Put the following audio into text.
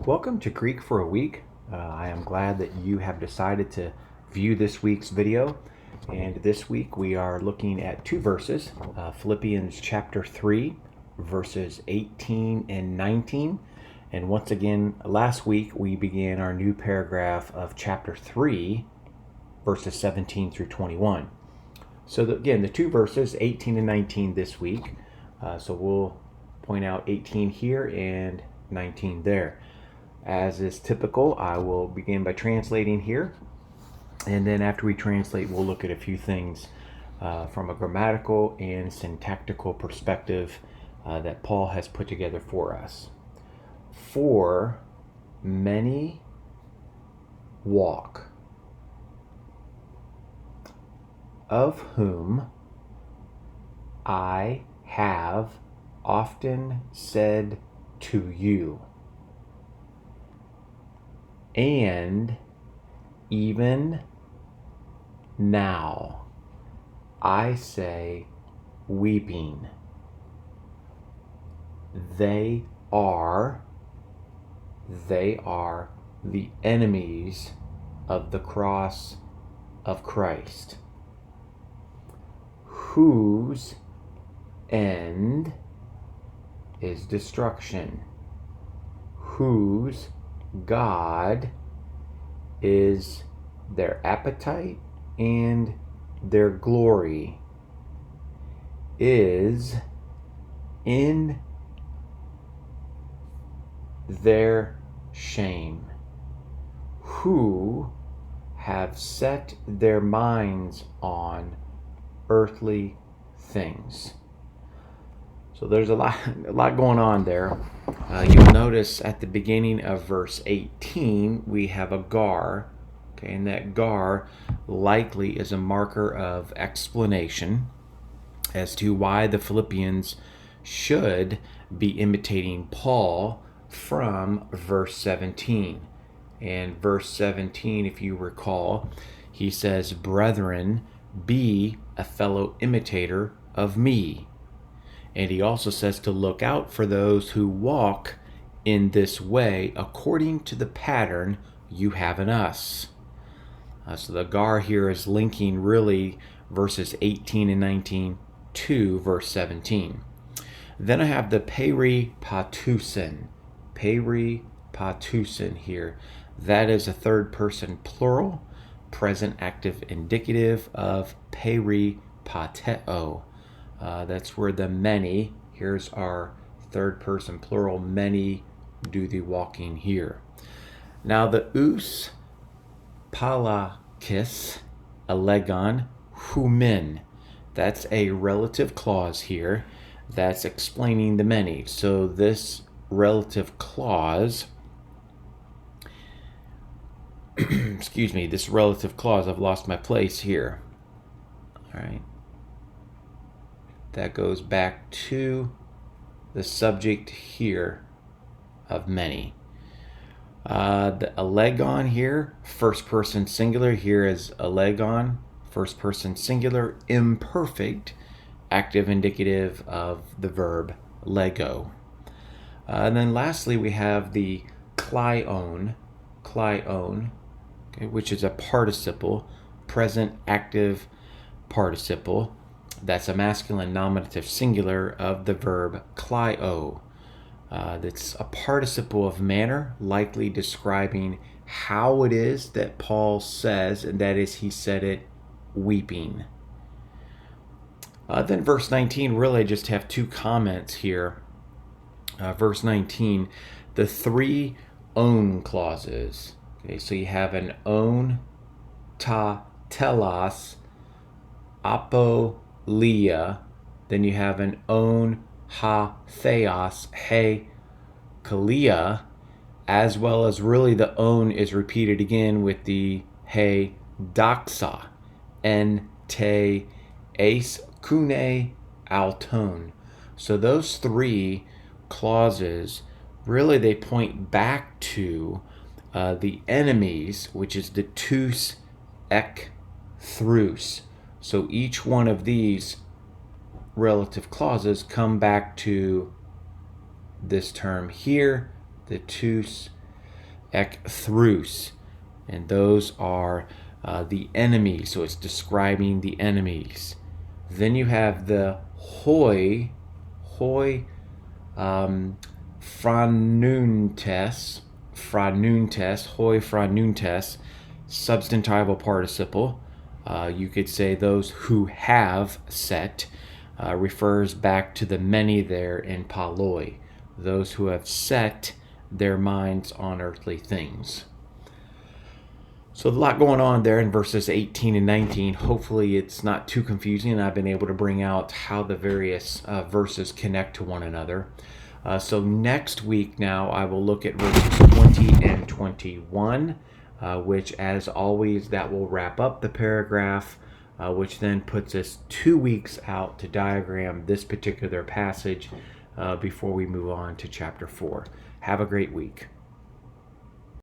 Welcome to Greek for a Week. I am glad that you have decided to view this week's video. And this week we are looking at two verses, Philippians chapter 3, verses 18 and 19. And once again, last week we began our new paragraph of chapter 3, verses 17 through 21. So again, the two verses, 18 and 19 this week. So we'll point out 18 here and 19 there. As is typical, I will begin by translating here, and then after we translate, we'll look at a few things from a grammatical and syntactical perspective that Paul has put together for us. For many walk, of whom I have often said to you, and even now I say, weeping, they are the enemies of the cross of Christ, whose end is destruction, whose God is their appetite and their glory is in their shame, who have set their minds on earthly things. So there's a lot going on there. You'll notice at the beginning of verse 18, we have a gar. Okay, and that gar likely is a marker of explanation as to why the Philippians should be imitating Paul from verse 17. And verse 17, if you recall, he says, "Brethren, be a fellow imitator of me." And he also says to look out for those who walk in this way according to the pattern you have in us. So the gar here is linking really verses 18 and 19 to verse 17. Then I have the peripatusin here. That is a third person plural, present active indicative of peripateo. That's where the many, here's our third person plural, many do the walking here. Now the us palakis alegon humin, that's a relative clause here that's explaining the many. So this relative clause, this relative clause, I've lost my place here. All right. That goes back to the subject here of many. The alegon here, first person singular, here is alegon, first person singular, imperfect, active indicative of the verb lego. And then lastly, we have the klaion, okay, which is a participle, present active participle. That's a masculine nominative singular of the verb kleio. That's a participle of manner, likely describing how it is that Paul says, and that is, he said it weeping. Then verse 19, really I just have two comments here. Verse 19, the three own clauses. Okay, so you have an own, ta, telos, apo, Leah, then you have an own, ha, theos, he, kalia, as well as really the own is repeated again with the he, doxa, en, te, ace, kune, alton. So those three clauses, really they point back to the enemies, which is the tous, ek, thrus. So each one of these relative clauses come back to this term here, the tous ecthrus, and those are the enemies. So it's describing the enemies. Then you have the hoi phronuntes, hoi phronuntes, substantival participle. You could say those who have set, refers back to the many there in paloi, those who have set their minds on earthly things. So a lot going on there in verses 18 and 19. Hopefully it's not too confusing, and I've been able to bring out how the various verses connect to one another. So next week now I will look at verses 20 and 21, which as always that will wrap up the paragraph, which then puts us 2 weeks out to diagram this particular passage before we move on to chapter 4. Have a great week.